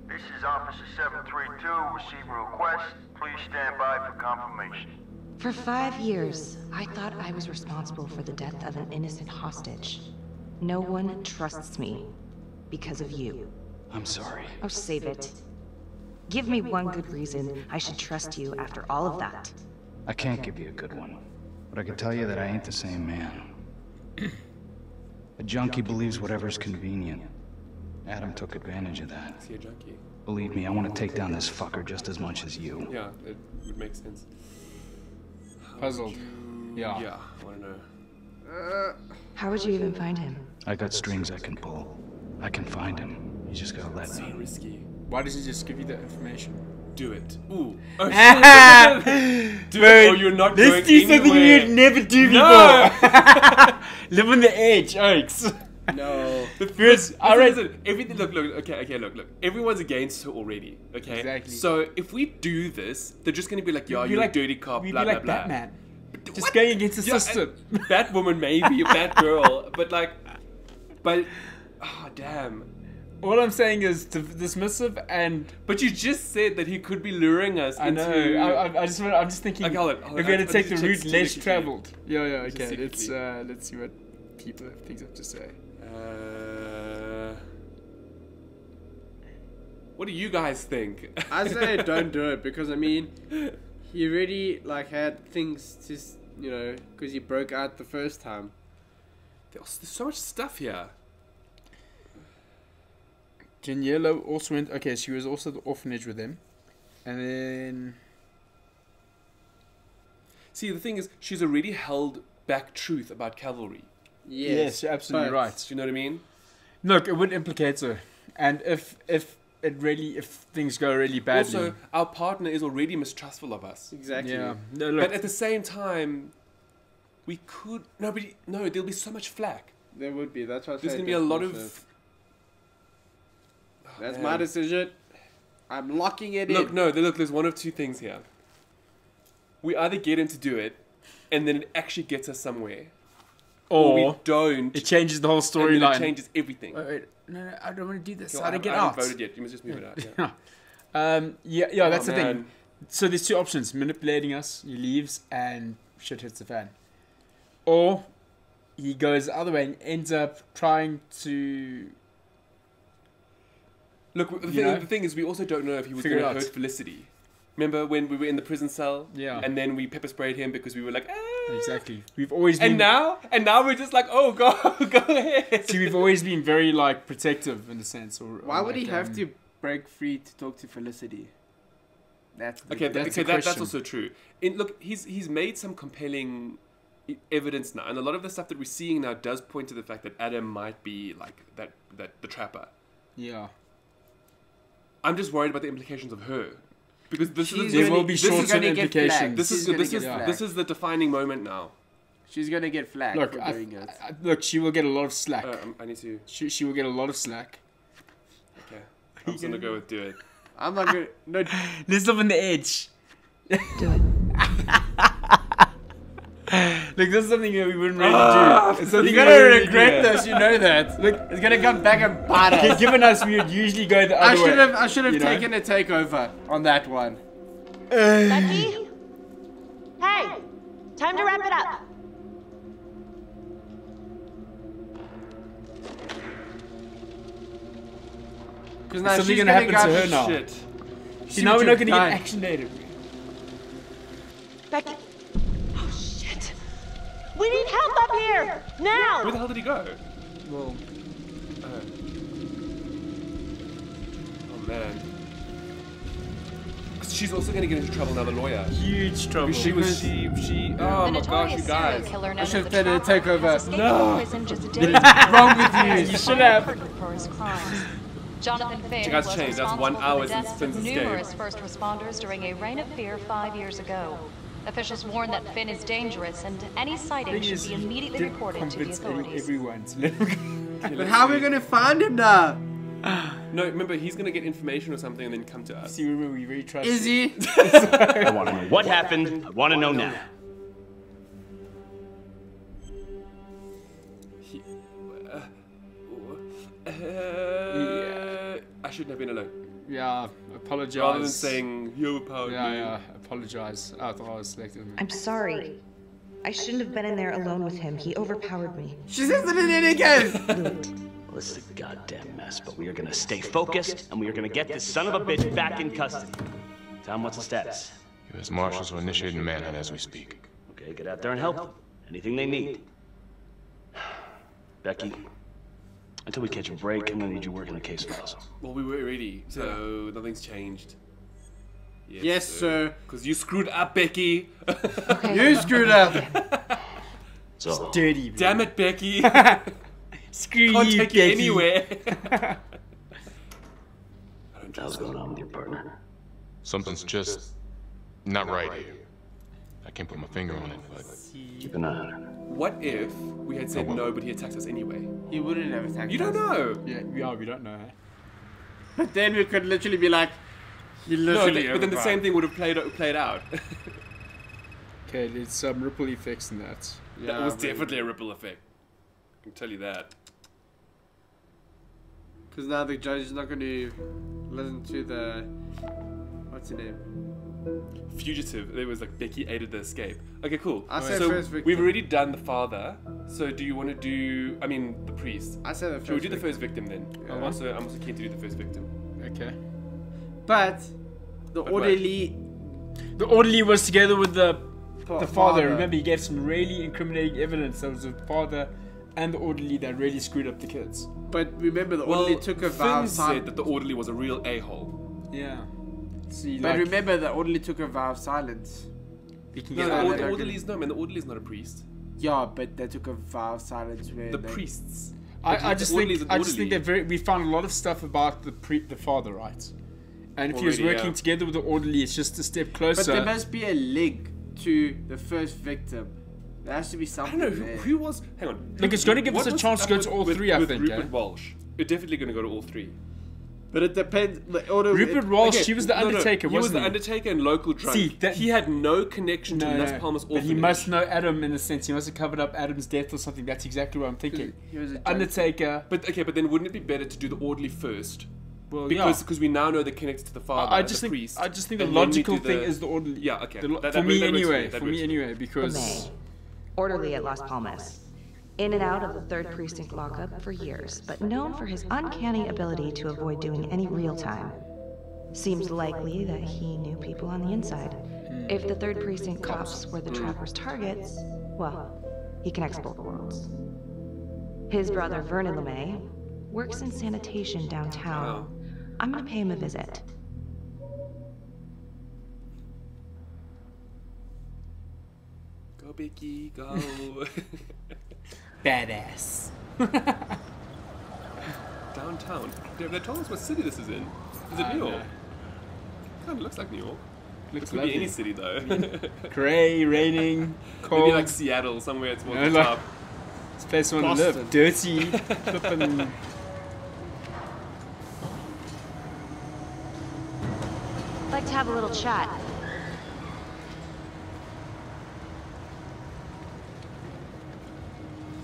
This is Officer 732 receiving a request. Please stand by for confirmation. For 5 years, I thought I was responsible for the death of an innocent hostage. No one trusts me because of you. I'm sorry. Oh, save it. Give me one good reason I should trust you after all of that. I can't give you a good one, but I can tell you that I ain't the same man. A junkie believes whatever's convenient. Adam took advantage of that. Is he a junkie? Believe me, I want to take down this fucker just as much as you. Yeah, it would make sense. Puzzled. Yeah. Yeah, I want to know. How would you even find him? I got strings I can pull. I can find him. You just gotta let So me. risky. Why does he just give you that information? Do it. Ooh. Oh, shit. Do it or you're not going Let's do something anywhere. you'd never do before. No. Live on the edge, Oaks. No. The first, I read Listen, everything. Look. Okay. Look. Everyone's against her already. Okay. Exactly. So if we do this, they're just gonna be like, "Yo, We'd be you're like- a dirty cop." we'd Blah be blah like blah. Batman. Just What? going against the Yeah, system. Batwoman, maybe a Batgirl, but oh damn. All I'm saying is dismissive and. But you just said that he could be luring us. I know. Into... I'm just thinking. Okay, hold on, if we're gonna take the route less secretly. traveled. Yeah. Just Okay. secretly. Let's see what people have things have to say. What do you guys think? I say don't do it because I mean, he already like had things to because he broke out the first time. There's so much stuff here. Janiela also went. Okay, she was also at the orphanage with him, and then. See, the thing is, she's already held back truth about cavalry. Yes, you're absolutely right. Do you know what I mean? Look, it would implicate her, and if things go really badly. Also, our partner is already mistrustful of us. Exactly. Yeah. No, look. But at the same time, we could there'll be so much flack. There would be. That's why I There's say gonna be a lot don't of. That's man. my decision. I'm locking it Look, in. no, there's one of two things here. We either get him to do it, and then it actually gets us somewhere, or we don't. It changes the whole and then storyline. it changes everything. Wait, no, I don't want to do this. Okay, How to get I out? haven't voted yet. You must just move it out. Yeah. Yeah, that's the man. thing. So there's two options: manipulating us, he leaves, and shit hits the fan, or he goes the other way and ends up trying to. Look, the thing is, we also don't know if he was going Figure to it out. hurt Felicity. Remember when we were in the prison cell? Yeah. And then we pepper sprayed him because we were like, ah. Exactly. We've always been. And now we're just like, oh, go ahead. See, we've always been very like protective in the sense. Why would he have to break free to talk to Felicity? That's the That's also true. Look, he's made some compelling evidence now, and a lot of the stuff that we're seeing now does point to the fact that Adam might be like that the trapper. Yeah. I'm just worried about the implications of her, because there will be short-term implications. This is the defining moment now. She's gonna get flagged Look, for doing it. look, she will get a lot of slack. I need to. She will get a lot of slack. Okay, I'm just gonna go with do it. I'm not gonna. No. Let's live on the edge. Do it. Look, this is something that we wouldn't really do. It's something You're we gonna wouldn't really regret do. this. You know that. Look, it's gonna come back and bite us. Given us, we would usually go the other way. I should have taken a takeover on that one. Becky? Hey! Time to wrap it up. Because now Something she's gonna happen to go- her now. Shit. See, now we're not going to get done. action data. Becky. Oh, shit. We need help up here! Now! Where the hell did he go? Well, Oh man. She's also gonna get into trouble now. The lawyer. huge trouble. She. Oh my gosh, you guys. I should have done a takeover. No. Wrong with you. You should have. Jonathan Finn You guys was changed. That's responsible 1 hour for the since deaths Finn's of escape. numerous first responders during a reign of fear 5 years ago. Officials warn that Finn is dangerous and any sighting should be immediately reported to the authorities. Everyone to let him go. But how are we gonna find him now? No, remember he's gonna get information or something and then come to us. See, remember, we really trust Is he? I want to know what happened. I want to know now. shouldn't have been alone. Yeah, apologize. Rather than saying, you overpowered me. Yeah, apologize. I thought I was selected. I'm sorry. I shouldn't have been in there alone with him. He overpowered me. She says it in again! Well, this is a goddamn mess, but we are gonna stay focused, and we are gonna get this son of a bitch back in custody. Tom, what's the status? U.S. Marshals are initiating a manhunt as we speak. Okay, get out there and help them. Anything they need. Becky, until we catch a break, I'm gonna need you working the case files. Well, we were ready, so nothing's changed. Yes, sir. Because you screwed up, Becky. You screwed up. So dirty. Damn it, Becky. Screw Can't you, take Becky. you anywhere. What's going on with your partner? Something's just not right here. I can't put my finger on it, but keep an eye on her. What if we had said no, but he attacked us anyway? He wouldn't have attacked us. You don't know. Yeah, we don't know. But then we could literally be like, he literally but then the same thing would have played out. Okay, there's some ripple effects in that. Yeah, that was definitely a ripple effect. I can tell you that. Because now the judge is not going to listen to the... What's her name? Fugitive. There was like Becky aided the escape. Okay, cool. I said so first victim. we've already done the father. So do you want to do? I mean, the priest. I said the first. Should we do the first victim then? Yeah. I'm also keen to do the first victim. Okay. But the orderly. The orderly was together with the father. father. Remember, he gave some really incriminating evidence. There was the father and the orderly that really screwed up the kids. But remember, the orderly took a vow Finn of silence. said that the orderly was a real a-hole. Yeah. See, but remember, the orderly took a vow of silence. No, the orderly's no, man. The orderly's not a priest. Yeah, but they took a vow of silence when the priests. I just think that we found a lot of stuff about the father, right? And if he was working together with the orderly, it's just a step closer. But there must be a link to the first victim. There has to be something. I don't know who was. Hang on. Look, it's going to give us a chance to go to all three. I think. Rupert Walsh. We're definitely going to go to all three. But it depends. The order. Rupert Walsh, he was the Undertaker, he was wasn't the Undertaker and local drunk. See, he had no connection to Las Palmas orphanage. But he must know Adam in a sense. He must have covered up Adam's death or something. That's exactly what I'm thinking. He was a Undertaker. But then wouldn't it be better to do the orderly first? Well, because we now know they're connected to the father. I just think the logical thing is the orderly. Yeah, okay. For me anyway, because orderly at Las Palmas. In and out of the 3rd Precinct lockup for years, but known for his uncanny ability to avoid doing any real time. Seems likely that he knew people on the inside. If the 3rd Precinct cops were the trapper's targets, well, he connects both worlds. His brother, Vernon LeMay, works in sanitation downtown. I'm gonna pay him a visit. Go, Becky, go. Badass. Downtown. They told us what city this is in. Is it New York? Kind of looks like New York. Looks could be any city though. Grey, raining, cold. Maybe like Seattle, somewhere it's more top. This place I want to live. Dirty, flippin'. I'd like to have a little chat.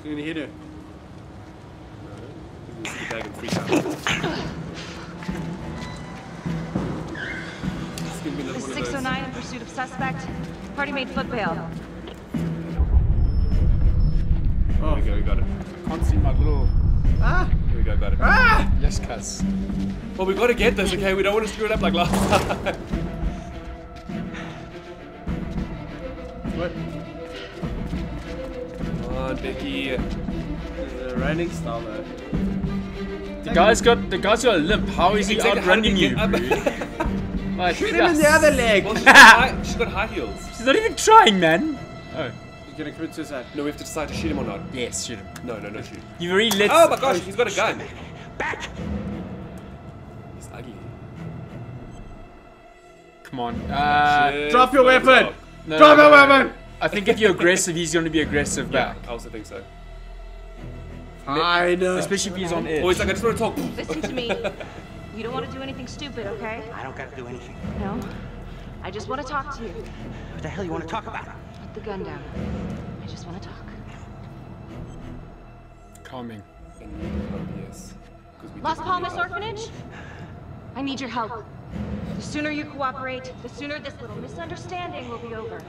You're gonna hit her. This is 609 in pursuit of suspect. Party made foot bail. Oh, we got it. I can't see my little. Ah! Here we go, got it. Ah! Yes, cuz. Well, we got to get this, okay? We don't want to screw it up like last time. What? Come on, Becky. The running style though. The guy's got a limp. How is he outrunning you? Like, shoot him in the other leg. Well, she's got high heels. She's not even trying, man. Oh. He's gonna commit suicide. No, we have to decide to shoot him or not. Yes, shoot him. No, shoot. You've already let. Oh my gosh, he's got a gun. Back. He's ugly. Come on. Drop your weapon. No, Drop your weapon. I think if you're aggressive, he's going to be aggressive back. I also think so. I know. Especially if he's on edge. Oh, he's like, I just want to talk. Listen to me. You don't want to do anything stupid, okay? I don't gotta do anything. No? I just want to talk to you. What the hell you want to talk about? Put the gun down. I just want to talk. Calming. Yes. Las Palmas Orphanage? I need your help. The sooner you cooperate, the sooner this little misunderstanding will be over.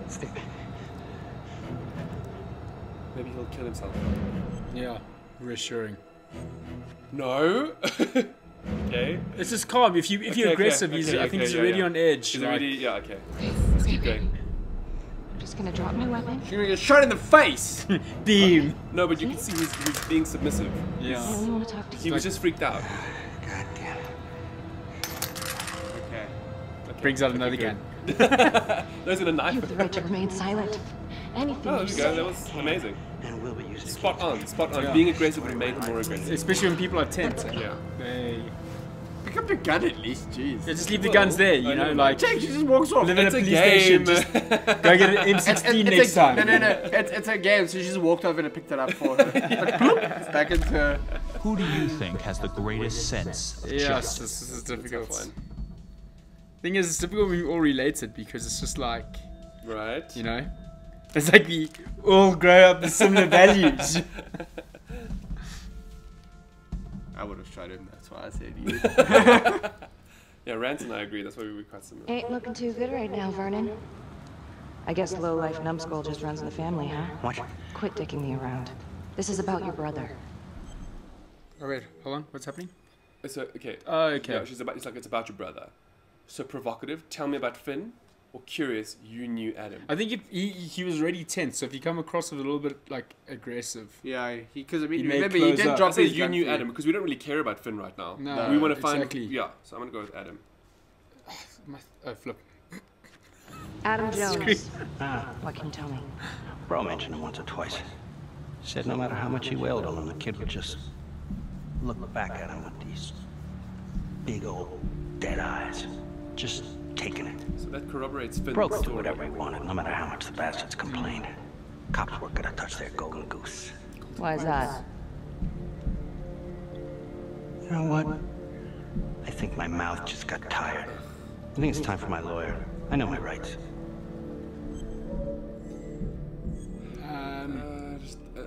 Stay back. Maybe he'll kill himself. Yeah, reassuring. No. Okay. It's just calm. If you're aggressive, I think he's already on edge. He's like, already, yeah, okay. Let's keep going. I'm just gonna drop my weapon. She's gonna get shot in the face! Beam! No, but you can see he's being submissive. Yeah. I only want to talk to you. He was just freaked out. God damn it. Okay. Brings out another good. gun. There's a knife. You have the right to remain silent. Anything Oh, there you we say. go. That was amazing. And we'll be using Spot on, spot on. Yeah. Being aggressive would make him more aggressive. Especially when people are tense. Yeah. They... Pick up your gun at least, jeez. Yeah, just leave the guns there, you know, like... Jake, she just walks off. Live in a It's a police game. station, just go get an M16 next time. No. It's a game, so she just walked over and picked it up for her. Like, bloop, it's back into her. Who do you think has the greatest sense of Yes, justice? this is difficult. One. Thing is, it's difficult when we're all related because it's just like, Right. you know, it's like we all grow up with similar values. I would have shot him, that's why I said you. Yeah, Rance and I agree. That's why we were quite similar. Ain't looking too good right now, Vernon. I guess low-life numbskull just runs in the family, huh? What? Quit dicking me around. This is about your brother. Oh wait, hold on, what's happening? So okay. Oh, okay. Yeah, it's about your brother. So provocative. Tell me about Finn. Or curious. You knew Adam. I think if he was already tense, so if you come across a little bit like aggressive. Yeah, because I mean, He may remember, he close did up. drop I say his you gun knew for you. Adam because we don't really care about Finn right now. No, we want to find. exactly. Yeah, so I'm gonna go with Adam. Oh, flip. Adam Jones. Ah, What can you tell me? Bro mentioned him once or twice. Said no matter how much he wailed on him, the kid would just look back at him with these big old dead eyes. Just taking it. So that corroborates Finn's Bro could do story. whatever he wanted, no matter how much the bastards complained. Cops weren't gonna touch their golden goose. Why is that? You know what? I think my mouth just got tired. I think it's time for my lawyer. I know my rights.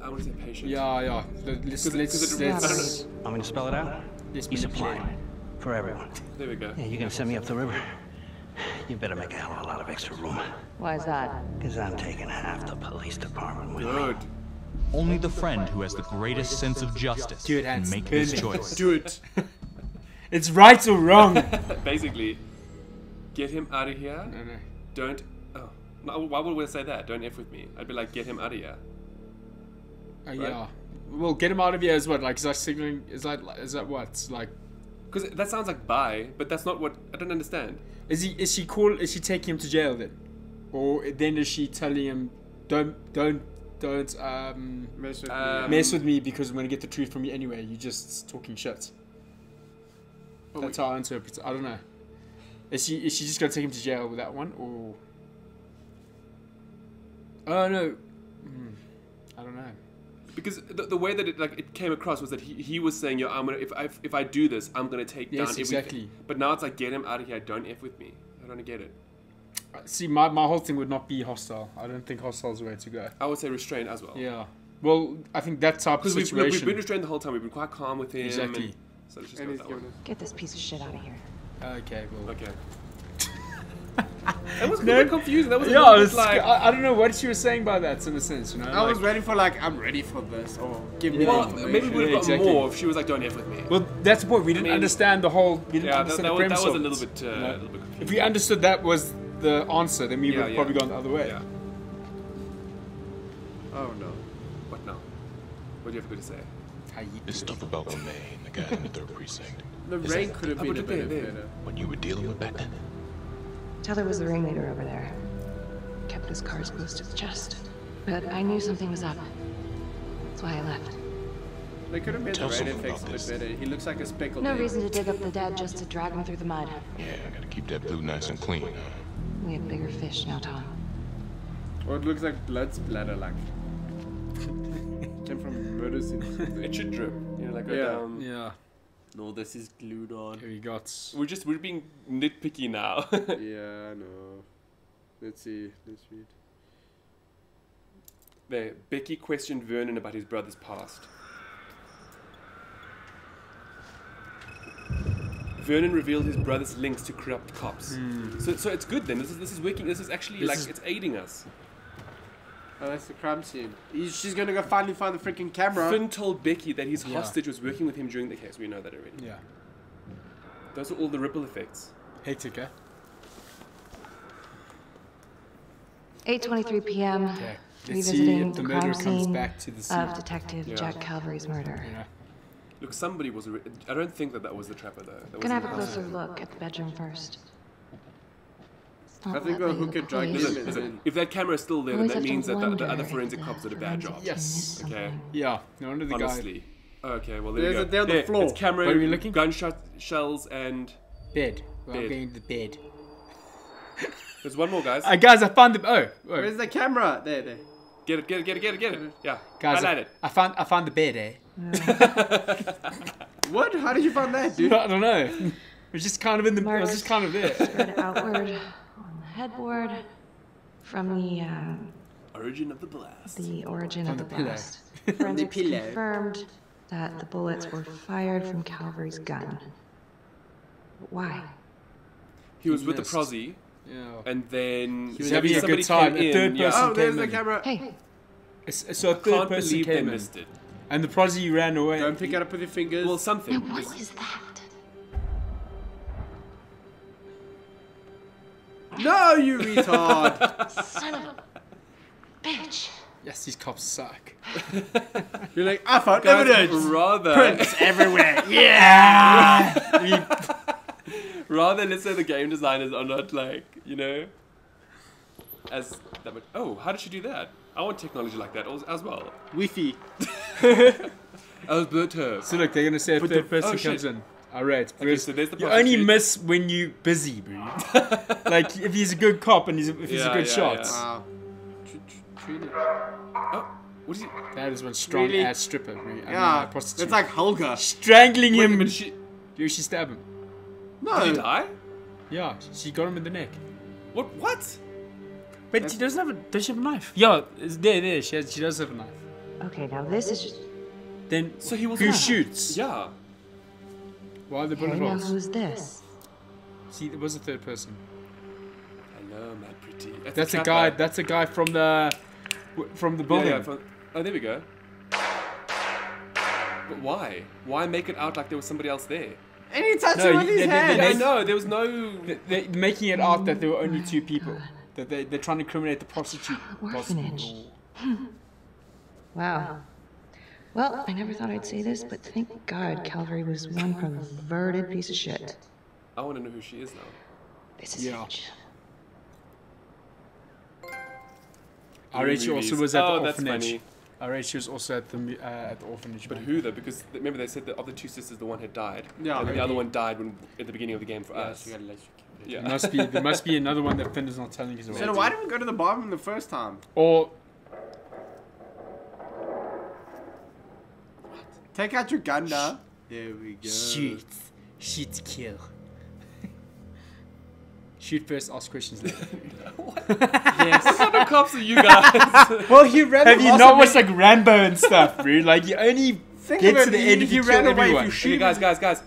I want to say patient. Yeah. Let's I don't know. Want me to spell it out? Let's Ease supply. For everyone. There we go. Yeah, you're gonna send me up the river? You better make a hell of a lot of extra room. Why is that? Because I'm taking half the police department with me. Good. Only the friend who has the greatest sense of justice Do it, can Hans. make this Burn it. choice. Do it. It's right or wrong. Basically, get him out of here. No. Don't. Oh, no, why would we say that? Don't f with me. I'd be like, get him out of here. Yeah. Well, get him out of here is what? Like, is that signaling? Is that what? Like, Because that sounds like bye, but that's not what. I don't understand. is she taking him to jail then, or then is she telling him, don't Mess with me. mess with me because I'm gonna get the truth from you anyway. You're just talking shit. That's how I interpret it. I don't know. Is she just gonna take him to jail with that one, or? Oh no. I don't know. Because the way that it came across was that he was saying, "Yo, I'm gonna if I do this, I'm gonna take down everything." Exactly. But now it's like, get him out of here. Don't f with me. I don't get it. See, my whole thing would not be hostile. I don't think hostile is the way to go. I would say restrain as well. Yeah. Well, I think that type of Because situation. we've been restrained the whole time. We've been quite calm with him. Exactly. and so let's just go with that one. Get this piece of shit out of here. Okay. Well. Okay. That was a bit confusing. That was a Yeah, little it bit was, like. I don't know what she was saying by that in a sense, you know. I was like- ready for I'm ready for this, or give me Well, the information. maybe we would have got exactly. more if she was like, "Don't f with me." Well, that's the point. We didn't mean, understand the whole. We didn't Yeah, understand that the was premise a of little it. bit a little bit confusing. If we understood that was the answer, then we would have probably gone the other way. Yeah. Oh no. What now? What do you have to say? This stuff about LeMay and the guy in the 3rd precinct. The Is rain that could have been a bit better. what you were dealing with back then? Teller was the ringleader over there. Kept his cards close to his chest. But I knew something was up. That's why I left. They could have made Tell the rain someone effects a about bit this. better. He looks like a speckled No egg. reason to dig up the dead just to drag them through the mud. Yeah, I gotta keep that blue nice and clean, huh? We have bigger fish now, Tom. Or it looks like blood splatter, like came from murder scene. It should drip. You know, like go down. Yeah. No, this is glued on. Here we got. We're being nitpicky now. Yeah, I know. Let's see. Let's read. There, Becky questioned Vernon about his brother's past. Vernon revealed his brother's links to corrupt cops. So it's good then. This is working. This is actually it's aiding us. Oh, that's the crime scene. She's gonna go finally find the freaking camera. Finn told Becky that his hostage was working with him during the case. We know that already. Yeah. Those are all the ripple effects. Hectic, eh? 8:23 p.m. Okay. Let's see Revisiting if the the murderer crime comes scene back to the scene. of Detective Jack Calvary's murder. Yeah. Look, somebody was. I don't think that was the trapper though. That Gonna have a wasn't closer the look at the bedroom first. I think they'll hook it drag Listen, if that camera is still there, Always that have to means that the wonder other if forensic the cops did a bad job. Yes. Okay. Yeah. No wonder the Honestly. Okay, well, there There's you a go. there on the floor. It's camera, What are we looking? gunshot shells, and bed. Well, I'm bed. going to the bed. There's one more, guys. Guys, I found the. Oh. Where's the camera? There. Get it. Yeah. Guys, highlight it. I found the bed, eh? What? How did you find that, dude? I don't know. It was just kind of in the. It was just kind of there. Spread outward on the headboard from the origin of the blast. The origin From of the the pillow. blast. Forensics confirmed that the bullets were fired from Calvary's gun. But why? He was with the missed. prosy. Yeah. And then He was having a good time. A third person Oh, there's came the in. camera. Hey, So a third Can't person believe they came in. missed it. And the prosy ran away. Don't pick it up with your fingers. Well, something. now what is that? No, you retard! Son of a bitch. Yes, these cops suck. You're like, I found Guys, evidence. rather Prints everywhere. Yeah. rather, let's say the game designers are not like, as that much. Oh, how did she do that? I want technology like that as well. Wi-Fi. Alberto. So look, they're gonna say a But third the- person oh, comes shit. in. Alright, Okay, so there's the you only prostitute. miss when you're busy, bro. Like if he's a good cop and if he's a good shot. Yeah. Wow. Oh, what is he? That is one strong Really? ass stripper, bro. Yeah, prostitute. it's like Holger. Strangling Wait a him. minute, she Did she stab him? No. did he die? Yeah, she got him in the neck. What? But she doesn't have a. Does she have a knife? Yeah, it's there. She does have a knife. Okay, now this is just. Then So he was who shoots? Yeah. Why are the bullet Hey, now holes? who's this? See, there was a third person. Hello, my pretty. That's a guy. That's a guy from the building. Yeah, oh, there we go. But why? Why make it out like there was somebody else there? And he touched No, him with his they- hand. Yeah, I know. There was no. They're making it out that there were only two people. That they're trying to incriminate the prostitute. Orphanage. Wow. Well, I never thought I'd say this, but thank God Calvary was one perverted piece of shit. I want to know who she is now. This is huge. I read she also Movies. was at Oh, the that's orphanage. funny. I read she was also at the orphanage. But man. who though? Because remember they said that of the two sisters, the one had died. Yeah, And the maybe. other one died at the beginning of the game for us. Yeah. There must be another one that Finn is not telling us about. So why didn't we go to the bottom the first time? Or Take out your gun now. There we go. shoot kill. Shoot first, ask questions later. Yes. What kind of cops are you guys? Well, he ran. Have you not watched like Rambo and stuff, bro? Like you only Think get of to it, the end if he you ran kill away. everyone. If you shoot Okay, him, guys.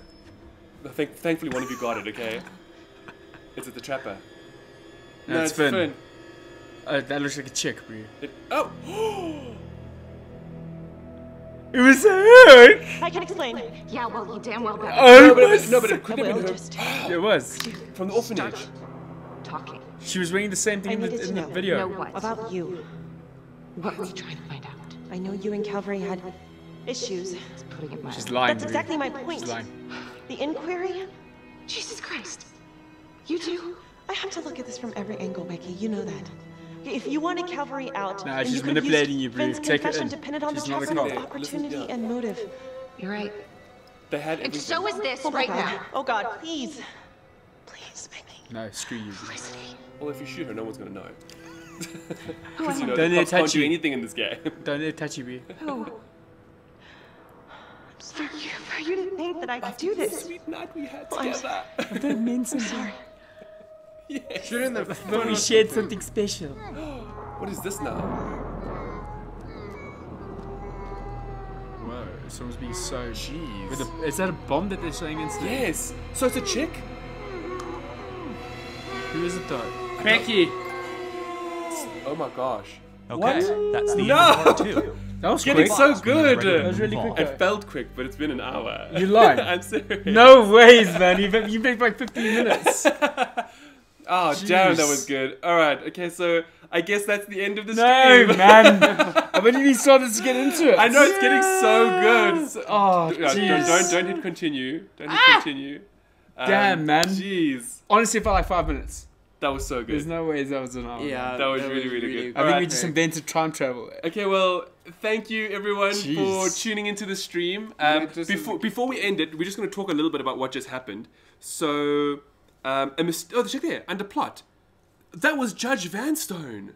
Thankfully, one of you got it. Okay. Is it the trapper? No, it's Finn. That looks like a chick, bro. Oh. It was her. I can explain. Yeah, well, you damn well better. Oh, No, but it couldn't I have will been her. just it was. From the orphanage. Talking. She was wearing the same thing I in needed the to know. video. No, what? About you. What were you trying to find out? I know you and Calvary had issues. It's putting it mildly. She's lying. That's bro. exactly my point. She's lying. The inquiry? Jesus Christ. You too? I have to look at this from every angle, Becky. You know that. If you wanted Calvary out, Nah, then she's you could have manipulating used you, bro. Finn's Take her confession in. depended on She's the not a trapper, cop. opportunity Listen, yeah. and motive. You're right. They had And everything. so is this Oh my right God. now. Oh God, please. Please, Becky. No, screw you. Bro. Well, if you shoot her, no one's gonna know. Who Because you know Don't the let cops her can't touch do you. anything in this game. Don't let it touch you, bro. Who? For you to think that I could do this. Sweet night we had I'm together. That means I'm sorry. shoot in the. But we shared something special. What is this now? Whoa. Someone's being so... Jeez. Is that a bomb that they're showing instead? Yes. So it's a chick? Who is it though? Becky. Oh my gosh. Okay, What? that's the end No! of part 2. That was Getting quick. so good. That was really quick. It felt quick, but it's been an hour. You lied. I'm serious. No ways, man. You've been like 15 minutes. Oh, damn, that was good. All right, okay, so I guess that's the end of the No, stream. man. I've only even started to get into it. I know, it's getting so good. So, Oh, don't hit continue. Don't hit continue. Damn, man. Jeez. Honestly, it felt like 5 minutes. That was so good. There's no ways that was an hour. Yeah, That was really, really good. I think we just invented time travel. Okay, well, thank you everyone for tuning into the stream. Before we end it, we're just going to talk a little bit about what just happened. So, check there, under plot. That was Judge Vanstone.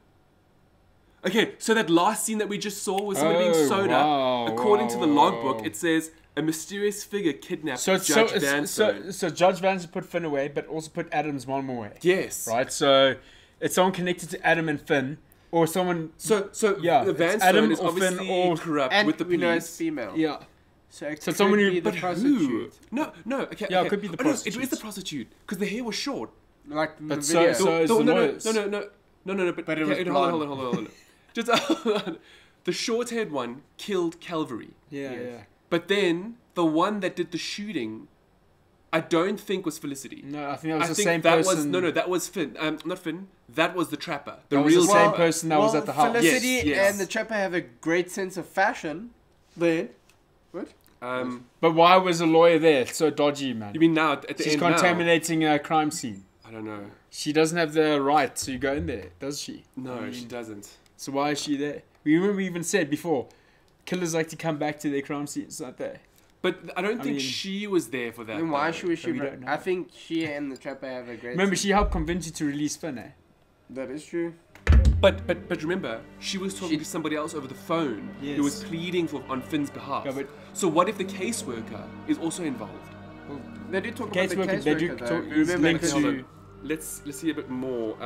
Okay, so that last scene that we just saw was someone being sewed up. According to the logbook, it says a mysterious figure kidnapped Judge Vanstone. So Judge Vanstone put Finn away, but also put Adam's mom away. Yes. Right. So it's someone connected to Adam and Finn, or someone. So yeah, the Vanstone Adam is or obviously Finn or corrupt And with the we know it's police. female. Yeah. So it So could someone be who- the but prostitute. No, okay. Yeah, okay. it could be the Oh, no, prostitute. it is the prostitute because the hair was short. Like the But video. so is the lawyers. No. But it was okay, hold on. Just hold on. The short-haired one killed Calvary. Yeah. But then the one that did the shooting, I don't think was Felicity. No, I think that was the think same that person. was that was Finn. Not Finn. That was the trapper. The That was real the same trapper. person that was at the house. Felicity Yes. and the trapper have a great sense of fashion. Then, what? But why was a lawyer there? It's so dodgy, man. You mean now at the She's end? contaminating a crime scene. I don't know. She doesn't have the right to go in there, does she? No, she doesn't. So why is she there? We even said before, killers like to come back to their crime scenes, not there. But I don't think she was there for that. Then why though. should she? We don't know. I think she and the trapper have a great. Remember, she helped convince you to release Finn, eh? That is true. But remember, she was talking to somebody else over the phone who was Yes. pleading on Finn's behalf. Yeah, but- so what if the caseworker is also involved? They did talk about the Caseworker, they do caseworker, talk- though. is Remember, linked because- to- Let's see a bit more.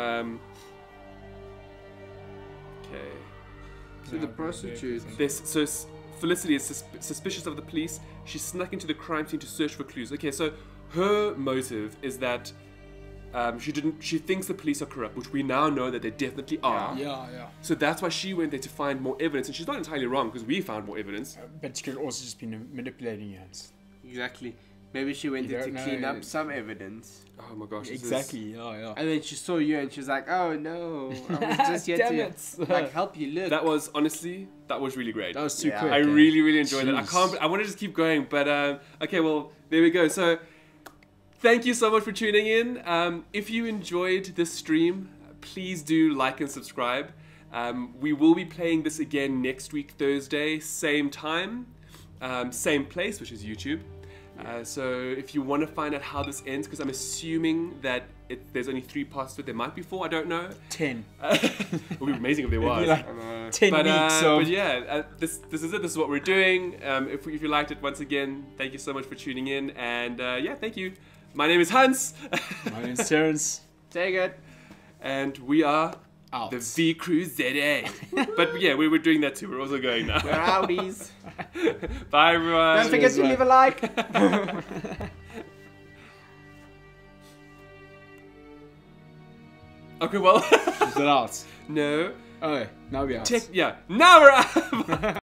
Okay. to the prostitute. Felicity is suspicious of the police. She snuck into the crime scene to search for clues. Okay, so her motive is that she thinks the police are corrupt, which we now know that they definitely are. Yeah. So that's why she went there to find more evidence, and she's not entirely wrong because we found more evidence. But she could also just be manipulating you. Exactly. Maybe she went You there to don't clean know. up some evidence. Oh my gosh! Exactly. Yeah. And then she saw you and she's like, "Oh no, I was just here Damn to it. like help you look." That was honestly really great. That was too quick. I really enjoyed it. Jeez. I want to just keep going, but okay. Well, there we go. So, thank you so much for tuning in. If you enjoyed this stream, please do like and subscribe. We will be playing this again next week, Thursday, same time, same place, which is YouTube. So if you want to find out how this ends, because I'm assuming that there's only 3 parts to it, there might be 4, I don't know. 10. It would be amazing if there was. Like 10 weeks of... But yeah, this is it. This is what we're doing. If you liked it, once again, thank you so much for tuning in. And yeah, thank you. My name is Hans. My name is Terrence. Take it. And we are out. The V Crew ZA. But yeah, we're doing that too. We're also going now. We're outies. Bye, everyone. Don't forget to leave a like. Okay, well. Is it out? No. Oh, now we're out. Yeah, now we're out.